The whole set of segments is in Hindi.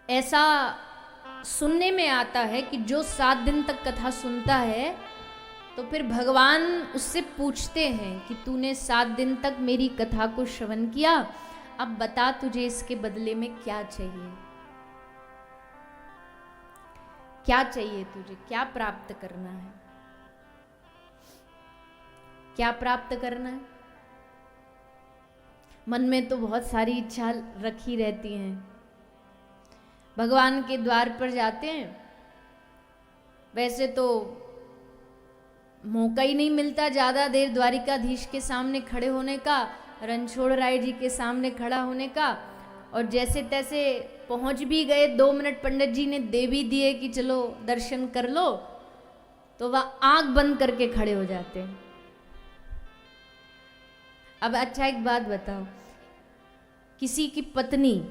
ऐसा सुनने में आता है कि जो 7 दिन तक कथा सुनता है तो फिर भगवान उससे पूछते हैं कि तूने 7 दिन तक मेरी कथा को श्रवण किया, अब बता तुझे इसके बदले में क्या चाहिए, क्या चाहिए तुझे, क्या प्राप्त करना है, क्या प्राप्त करना है। मन में तो बहुत सारी इच्छा रखी रहती हैं, भगवान के द्वार पर जाते हैं, वैसे तो मौका ही नहीं मिलता ज़्यादा देर द्वारिकाधीश के सामने खड़े होने का, रणछोड़ राय जी के सामने खड़ा होने का, और जैसे तैसे पहुंच भी गए, 2 मिनट पंडित जी ने दे भी दिए कि चलो दर्शन कर लो, तो वह आंख बंद करके खड़े हो जाते हैं। अब अच्छा एक बात बताओ, किसी की पत्नी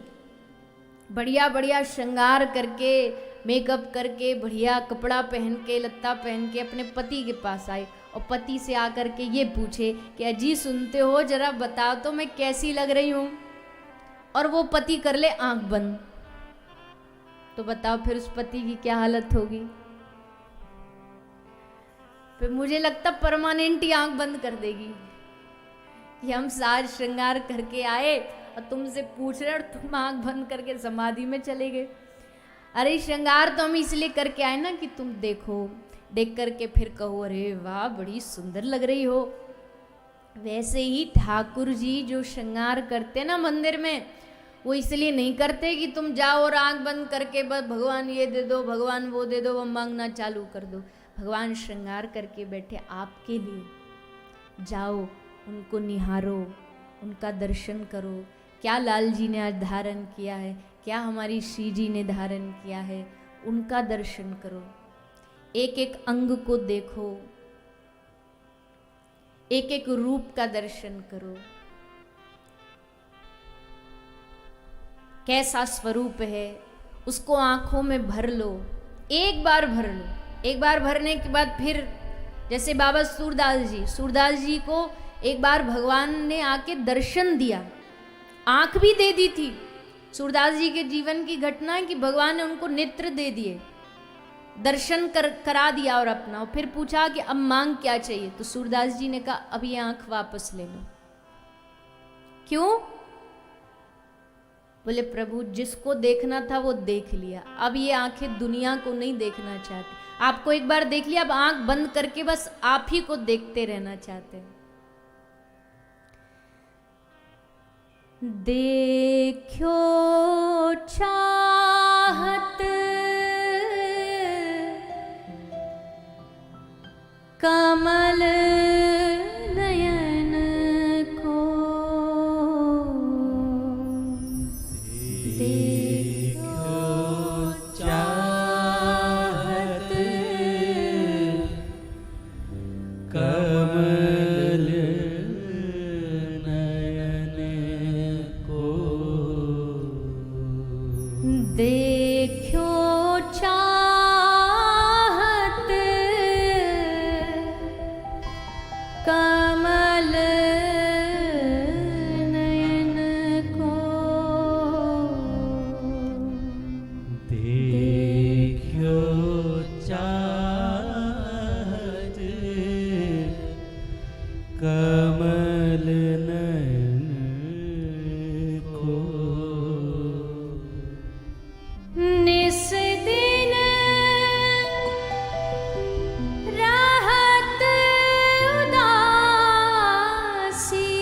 बढ़िया बढ़िया श्रृंगार करके, मेकअप करके, बढ़िया कपड़ा पहन के, लत्ता पहन के अपने पति के पास आई और पति से आकर के ये पूछे कि अजी सुनते हो, जरा बताओ तो मैं कैसी लग रही हूं, और वो पति कर ले आंख बंद, तो बताओ फिर उस पति की क्या हालत होगी। फिर मुझे लगता परमानेंट ही आंख बंद कर देगी कि हम साज श्रृंगार करके आए और तुमसे पूछ रहे और तुम आंख बंद करके समाधि में चले गए। अरे श्रृंगार तो हम इसलिए करके आए ना कि तुम देखो, देख करके फिर कहो अरे वाह बड़ी सुंदर लग रही हो। वैसे ही ठाकुर जी जो श्रृंगार करते ना मंदिर में, वो इसलिए नहीं करते कि तुम जाओ और आंख बंद करके बस भगवान ये दे दो, भगवान वो दे दो, वो मांगना चालू कर दो। भगवान श्रृंगार करके बैठे आपके लिए। जाओ उनको निहारो, उनका दर्शन करो, क्या लाल जी ने आज धारण किया है, क्या हमारी श्री जी ने धारण किया है, उनका दर्शन करो, एक एक अंग को देखो, एक एक रूप का दर्शन करो, कैसा स्वरूप है उसको आंखों में भर लो, एक बार भर लो। एक बार भरने के बाद फिर जैसे बाबा सूरदास जी को एक बार भगवान ने आके दर्शन दिया, आंख भी दे दी थी। सूरदास जी के जीवन की घटना है कि भगवान ने उनको नेत्र दे दिए, दर्शन करा दिया और अपना, और फिर पूछा कि अब मांग क्या चाहिए, तो सूरदास जी ने कहा अब ये आंख वापस ले लो। क्यों? बोले प्रभु जिसको देखना था वो देख लिया, अब ये आंखें दुनिया को नहीं देखना चाहती, आपको एक बार देख लिया, अब आंख बंद करके बस आप ही को देखते रहना चाहते हैं। देखो चाहत कमल नयन को, देखो चाहत कमल नयन को, देखो चाहत कमल नयन को, देखो चाहत कमल नयन को, निस दिन राहत उदासी,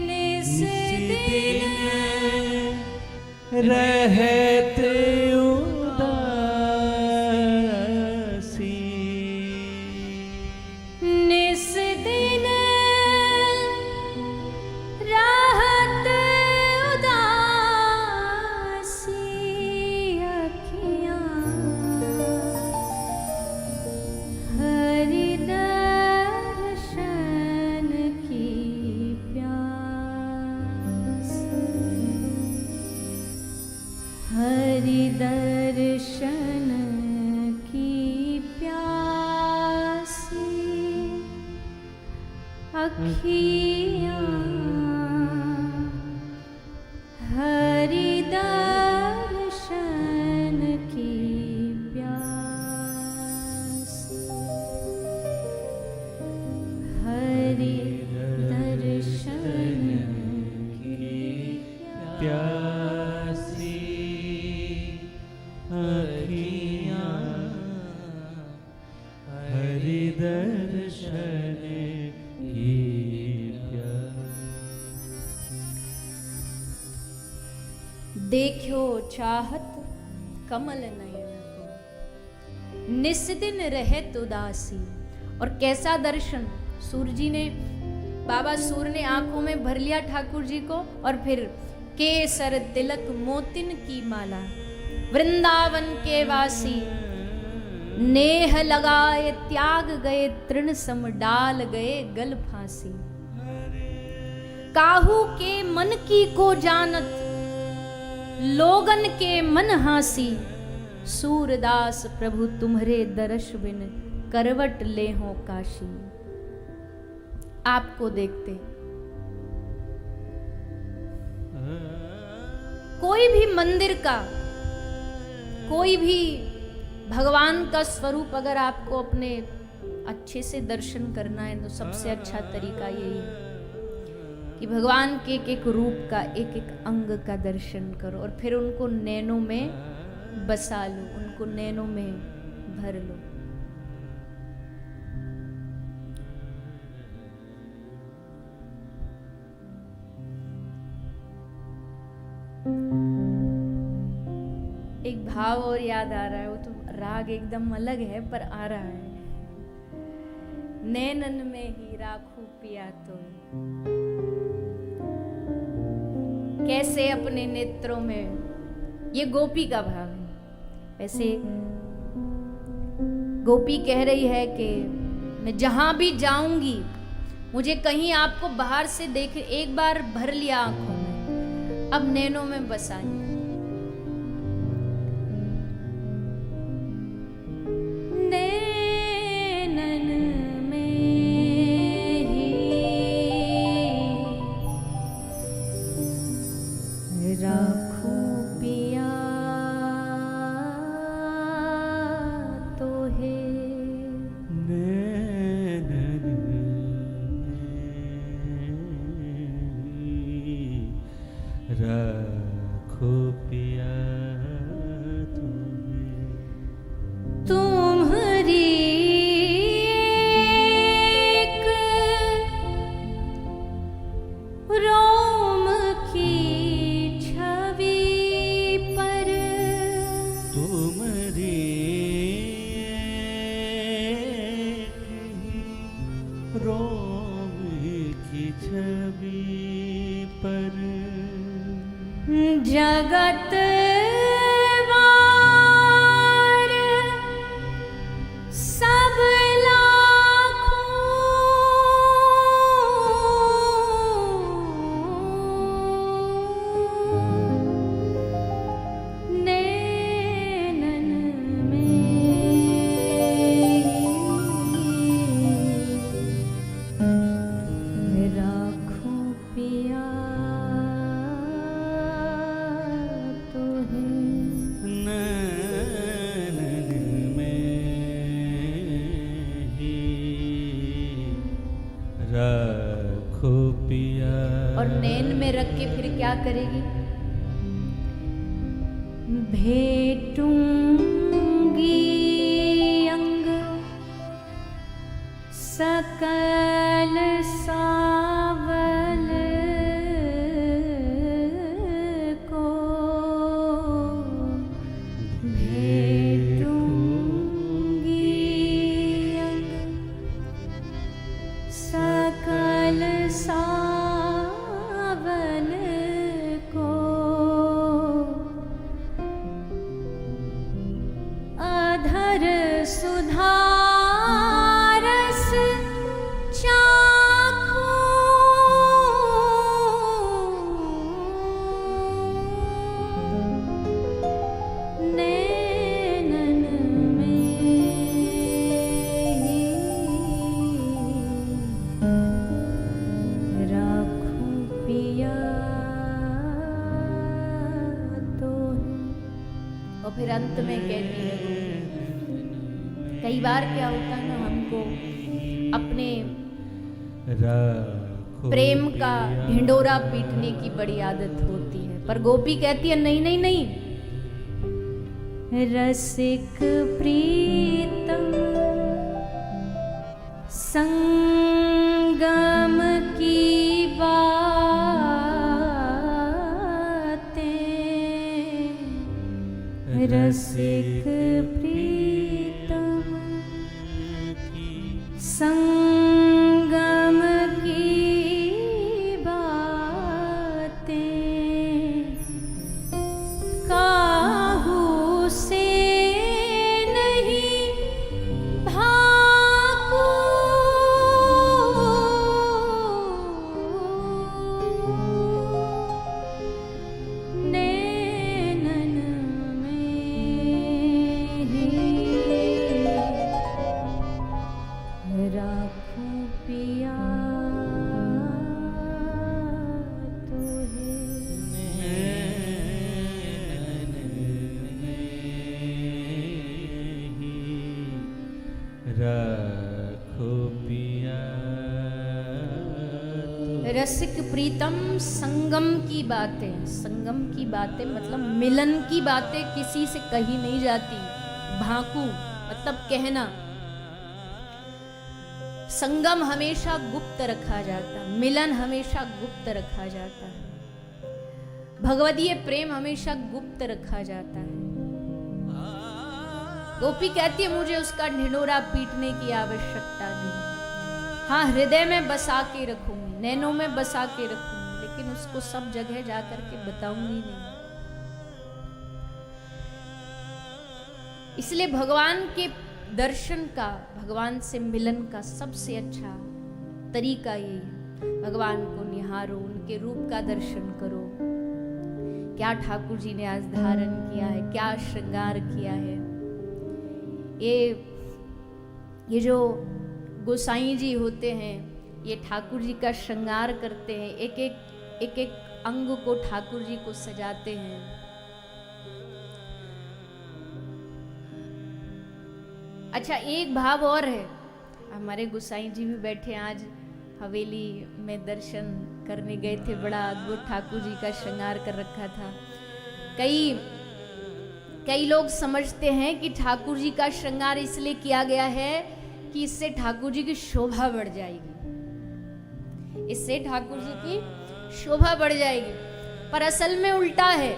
निस दिन रहत उदासी, निस दिन राहत उदासी, अखियाँ हरि दर्शन की प्यास, हरि दर्शन की प्यासी, अखियाँ हरि प्यासी अखियाँ हरि दर्शन की प्यास। देखो चाहत कमल नयन को, निस दिन रहत उदासी। और कैसा दर्शन सूर्य जी ने, बाबा सूर्य ने आंखों में भर लिया ठाकुर जी को, और फिर केसर तिलक मोतिन की माला, वृंदावन के वासी नेह लगाए त्याग गए, तृण सम डाल गए गल फांसी। काहू के मन की को जानत, लोगन के मन हासी। सूरदास प्रभु तुम्हारे दर्श बिन, करवट ले हो काशी। आपको देखते कोई भी मंदिर का, कोई भी भगवान का स्वरूप अगर आपको अपने अच्छे से दर्शन करना है, तो सबसे अच्छा तरीका यही है कि भगवान के एक एक रूप का, एक एक अंग का दर्शन करो, और फिर उनको नैनों में बसा लो, उनको नैनों में भर लो। एक भाव और याद आ रहा है, वो तो राग एकदम अलग है पर आ रहा है। नैनन में ही राखू पिया तो, कैसे अपने नेत्रों में, ये गोपी का भाव है। वैसे गोपी कह रही है कि मैं जहां भी जाऊंगी, मुझे कहीं आपको बाहर से देख, एक बार भर लिया आंखों में, अब नैनों में बसा लिया। रखो पिया तुम्हारी एक रोम की छवि पर, तुम्हारी रोम की छवि पर, जगत वार सब लाखों नैनन में राखूं पिया रखो पिया। और नैन में रख के फिर क्या करेगी? भेटूंगी अंग सकल सावल को, भेटूंगी अंग सकल सावल को, अधर सुधारस चाखूं नैनन में राखूं पिया तो। और फिर अंत में कहती है, कई बार क्या होता है ना, हमको अपने रखो प्रेम का पिया। ढिंडोरा पीटने की बड़ी आदत होती है, पर गोपी कहती है नहीं नहीं नहीं, रसिक प्रीतम संगम की बातें, रसिक प्रीतम संगम की बातें, काहू से नहीं भाकू, नैनन में ही राखूं पिया राखो पिया रसिक प्रीतम संगम की बातें। संगम की बातें मतलब मिलन की बातें किसी से कही नहीं जाती। भाकू मतलब कहना। संगम हमेशा गुप्त रखा जाता है, मिलन हमेशा गुप्त रखा जाता है, भगवदीय प्रेम हमेशा गुप्त रखा जाता है। गोपी कहती है मुझे उसका ढिंढोरा पीटने की आवश्यकता नहीं। हाँ, हृदय में बसा के रखूंगी, नैनों में बसा के रखूंगी, लेकिन उसको सब जगह जाकर के बताऊंगी नहीं। इसलिए भगवान के दर्शन का, भगवान से मिलन का सबसे अच्छा तरीका यही है। भगवान को निहारो, उनके रूप का दर्शन करो। क्या ठाकुर जी ने आज धारण किया है, क्या श्रृंगार किया है। ये जो गोसाई जी होते हैं, ये ठाकुर जी का श्रृंगार करते हैं, एक एक अंग को ठाकुर जी को सजाते हैं। अच्छा, एक भाव और है। हमारे गोसाई जी भी बैठे आज हवेली में दर्शन करने गए थे। बड़ा अद्भुत ठाकुर जी का श्रृंगार कर रखा था। कई लोग समझते हैं कि ठाकुर जी का श्रृंगार इसलिए किया गया है कि इससे ठाकुर जी की शोभा बढ़ जाएगी, इससे ठाकुर जी की शोभा बढ़ जाएगी। पर असल में उल्टा है।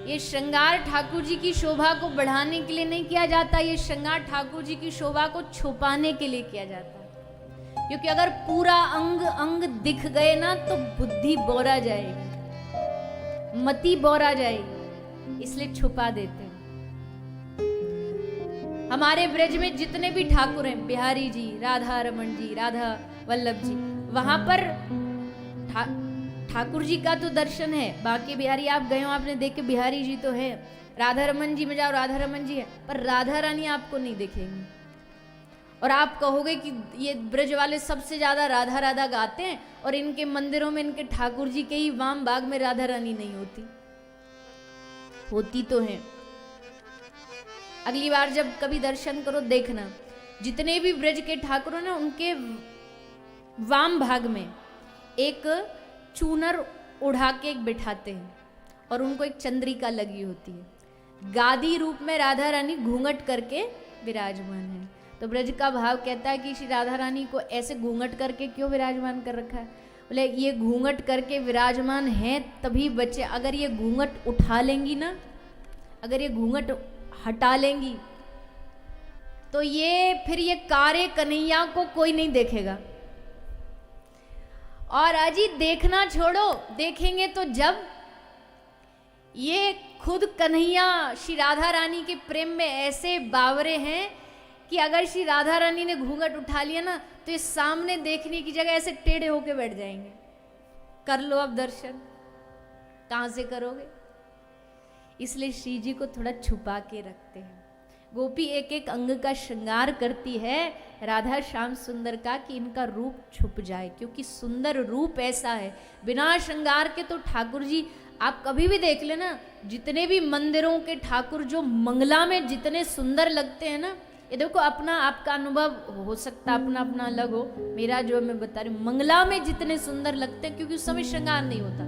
ये श्रृंगार ठाकुर जी की शोभा को बढ़ाने के लिए नहीं किया जाता, ये श्रृंगार ठाकुर जी की शोभा को छुपाने के लिए किया जाता है। क्योंकि अगर पूरा अंग अंग दिख गए ना तो बुद्धि बोरा जाएगी, मति बोरा जाएगी, इसलिए छुपा देते हैं। हमारे ब्रज में जितने भी ठाकुर हैं, बिहारी जी, राधा रमन जी, राधा वल्लभ जी, वहां पर ठाकुर जी का तो दर्शन है। बाकी बिहारी आप गए हो, आपने देखे बिहारी जी तो है। राधा रमन जी में जाओ, राधा रमन जी है, पर राधा रानी आपको नहीं दिखेंगी। और आप कहोगे कि ये ब्रज वाले सबसे ज्यादा राधा राधा गाते हैं और इनके मंदिरों में इनके ठाकुर जी के ही वाम बाग में राधा रानी नहीं होती। होती तो है। अगली बार जब कभी दर्शन करो देखना, जितने भी ब्रज के ठाकुर हैं ना, उनके वाम भाग में एक चूनर उड़ा के एक बिठाते हैं और उनको एक चंद्रिका लगी होती है। गादी रूप में राधा रानी घूंघट करके विराजमान है। तो ब्रज का भाव कहता है कि श्री राधा रानी को ऐसे घूंघट करके क्यों विराजमान कर रखा है। बोले ये घूंघट करके विराजमान है तभी बच्चे, अगर ये घूंघट उठा लेंगी ना, अगर ये घूंघट हटा लेंगी तो ये फिर ये कारे कन्हैया को कोई नहीं देखेगा। और अजी देखना छोड़ो, देखेंगे तो जब ये खुद कन्हैया श्री राधा रानी के प्रेम में ऐसे बावरे हैं कि अगर श्री राधा रानी ने घूंघट उठा लिया ना तो ये सामने देखने की जगह ऐसे टेढ़े होके बैठ जाएंगे। कर लो अब दर्शन, कहां से करोगे। इसलिए श्री जी को थोड़ा छुपा के रखते हैं। गोपी एक एक अंग का श्रृंगार करती है राधा श्याम सुंदर का कि इनका रूप छुप जाए, क्योंकि सुंदर रूप ऐसा है। बिना श्रृंगार के तो ठाकुर जी आप कभी भी देख लेना, जितने भी मंदिरों के ठाकुर जो मंगला में जितने सुंदर लगते हैं ना, ये देखो अपना आपका अनुभव हो सकता अपना अपना अलग हो, मेरा जो मैं बता रही हूँ, मंगला में जितने सुंदर लगते हैं क्योंकि उस समय श्रृंगार नहीं होता।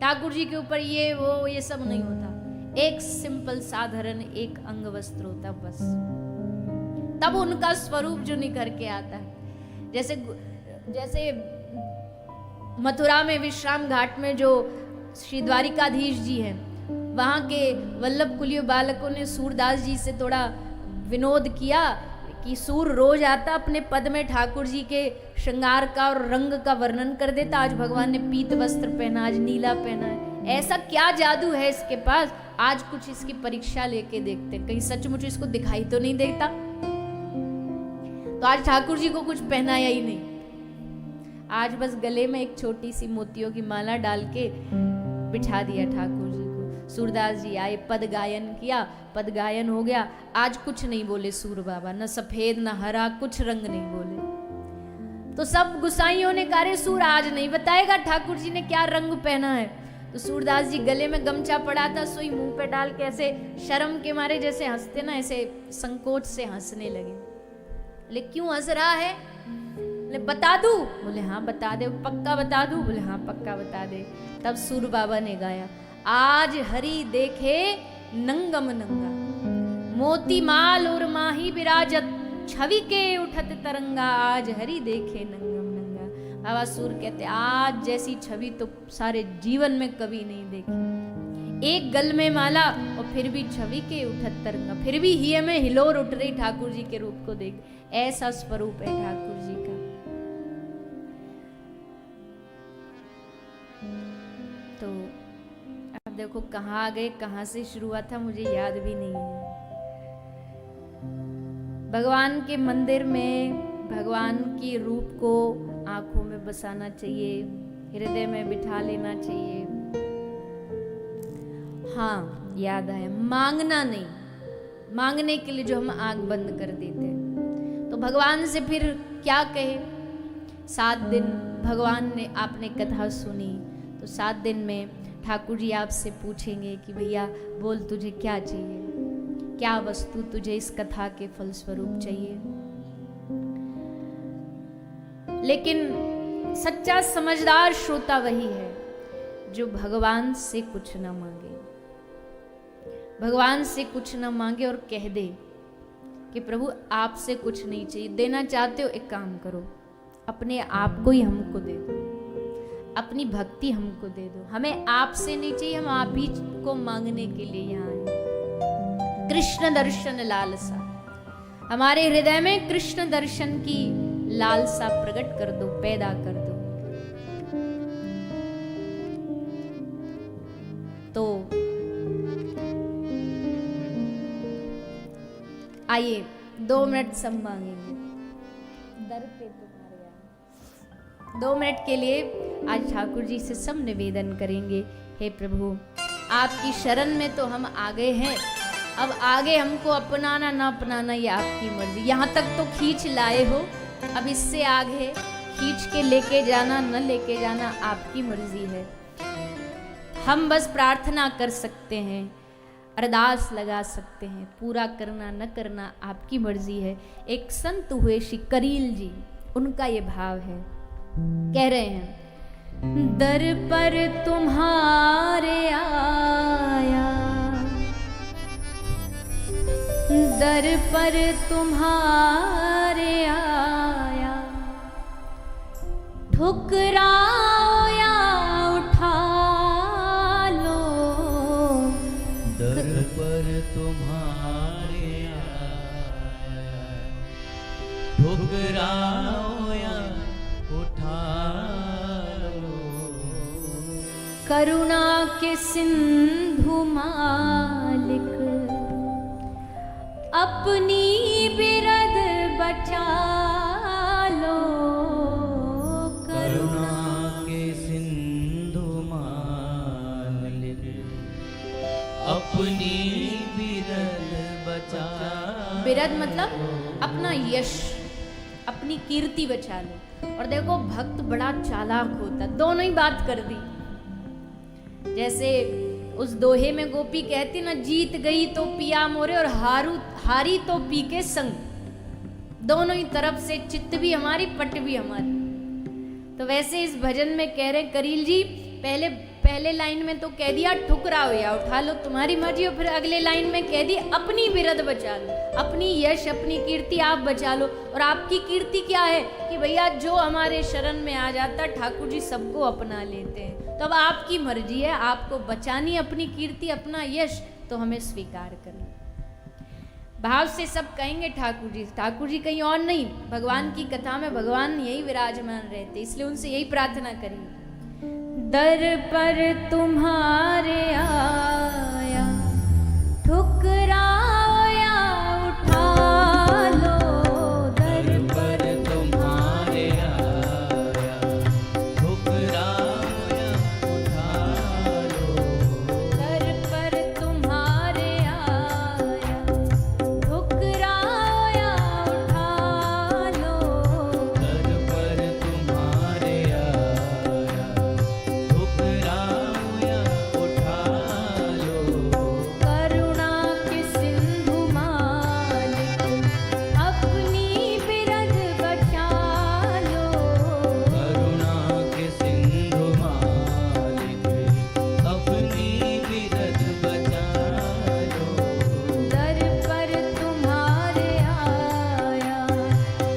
ठाकुर जी के ऊपर ये वो ये सब नहीं होता, एक सिंपल साधारण एक अंग वस्त्र होता बस। तब उनका स्वरूप जो निखर के आता है। जैसे मथुरा में विश्राम घाट में जो श्री द्वारिकाधीश जी हैं, वहां के वल्लभ कुलियो बालकों ने सूरदास जी से थोड़ा विनोद किया कि सूर रोज आता अपने पद में ठाकुर जी के श्रृंगार का और रंग का वर्णन कर देता। आज भगवान ने पीत वस्त्र पहना, आज नीला पहना है, ऐसा क्या जादू है इसके पास। आज कुछ इसकी परीक्षा लेके देखते, कहीं सचमुच इसको दिखाई तो नहीं देता। तो आज ठाकुर जी को कुछ पहनाया ही नहीं, आज बस गले में एक छोटी सी मोतियों की माला डाल के बिठा दिया ठाकुर जी को। सूरदास जी आए, पद गायन किया, पद गायन हो गया। आज कुछ नहीं बोले सूर बाबा, न सफेद न हरा, कुछ रंग नहीं बोले। तो सब गुसाइयों ने कहा सूर आज नहीं बताएगा ठाकुर जी ने क्या रंग पहना है। तो सूरदास जी गले में गमछा पड़ा था, सुई मुंह पे डाल के ऐसे शर्म के मारे जैसे हंसते ना, ऐसे संकोच से हंसने लगे। बोले क्यों हंस रहा है? बोले बता दूं? बोले हाँ बता दे। पक्का बता दूं? बोले हाँ पक्का बता दे। तब सूर बाबा ने गाया, आज हरि देखे नंगम नंगा, मोती माल और माही विराजत, छवि के उठत तरंगा, आज हरि देखे नंगम नंगा। बाबा सूर कहते आज जैसी छवि तो सारे जीवन में कभी नहीं देखी। एक गल में माला और फिर भी छवि के उठत तरंगा, फिर भी हिये में हिलोर उठ रही ठाकुर जी के रूप को देख। ऐसा स्वरूप है ठाकुर जी का। तो अब देखो कहाँ आ गए, कहाँ से शुरू हुआ था मुझे याद भी नहीं है। भगवान के मंदिर में भगवान के रूप को आंखों में बसाना चाहिए, हृदय में बिठा लेना चाहिए। हाँ याद आया, मांगना नहीं, मांगने के लिए जो हम आंख बंद कर देते हैं। तो भगवान से फिर क्या कहे? 7 दिन भगवान ने, आपने कथा सुनी तो 7 दिन में ठाकुर जी आपसे पूछेंगे कि भैया बोल तुझे क्या चाहिए, क्या वस्तु तुझे इस कथा के फलस्वरूप चाहिए। लेकिन सच्चा समझदार श्रोता वही है जो भगवान से कुछ न मांगे, भगवान से कुछ न मांगे और कह दे कि प्रभु आपसे कुछ नहीं चाहिए। देना चाहते हो एक काम करो, अपने आप को ही हमको दे दो, अपनी भक्ति हमको दे दो। हमें आपसे नहीं चाहिए, हम आप ही को मांगने के लिए यहाँ आए। कृष्ण दर्शन लालसा, हमारे हृदय में कृष्ण दर्शन की लालसा प्रकट कर दो, पैदा कर दो। तो आइए 2 मिनट सब मांगेंगे। दर पे तुम्हारे यहाँ 2 मिनट के लिए आज ठाकुर जी से सब निवेदन करेंगे। हे प्रभु आपकी शरण में तो हम आ गए हैं, अब आगे हमको अपनाना ना अपनाना ये आपकी मर्जी। यहाँ तक तो खींच लाए हो, अब इससे आगे खींच के लेके जाना न लेके जाना आपकी मर्जी है। हम बस प्रार्थना कर सकते हैं, अरदास लगा सकते हैं, पूरा करना न करना आपकी मर्जी है। एक संत हुए श्री करील जी, उनका ये भाव है, कह रहे हैं दर पर तुम्हारे आया, दर पर तुम्हारे आया, ठुकराओ या उठा लो, दर पर तुम्हारे आया, ठुकराओ या उठा लो, करुणा के सिंधु मालिक अपनी बिरद बचा लो, करुणा के सिंधु मालिक अपनी बिरद बचा। बिरद मतलब अपना यश, अपनी कीर्ति बचा लो। और देखो भक्त बड़ा चालाक होता, दोनों ही बात कर दी। जैसे उस दोहे में गोपी कहती ना, जीत गई तो पिया मोरे और हारी तो पी के संग। दोनों ही तरफ से चित्त भी हमारी, पट भी हमारी। तो वैसे इस भजन में कह रहे करील जी, पहले पहले लाइन में तो कह दिया ठुकराओ या उठा लो, तुम्हारी मर्जी हो। फिर अगले लाइन में कह दी अपनी बिरद बचा लो, अपनी यश अपनी कीर्ति आप बचा लो। और आपकी कीर्ति क्या है कि भैया जो हमारे शरण में आ जाता ठाकुर जी सबको अपना लेते हैं। तो अब आपकी मर्जी है, आपको बचानी अपनी कीर्ति अपना यश, तो हमें स्वीकार करें। भाव से सब कहेंगे ठाकुर जी कहीं और नहीं, भगवान की कथा में भगवान यही विराजमान रहते, इसलिए उनसे यही प्रार्थना करेंगे। दर पर तुम्हारे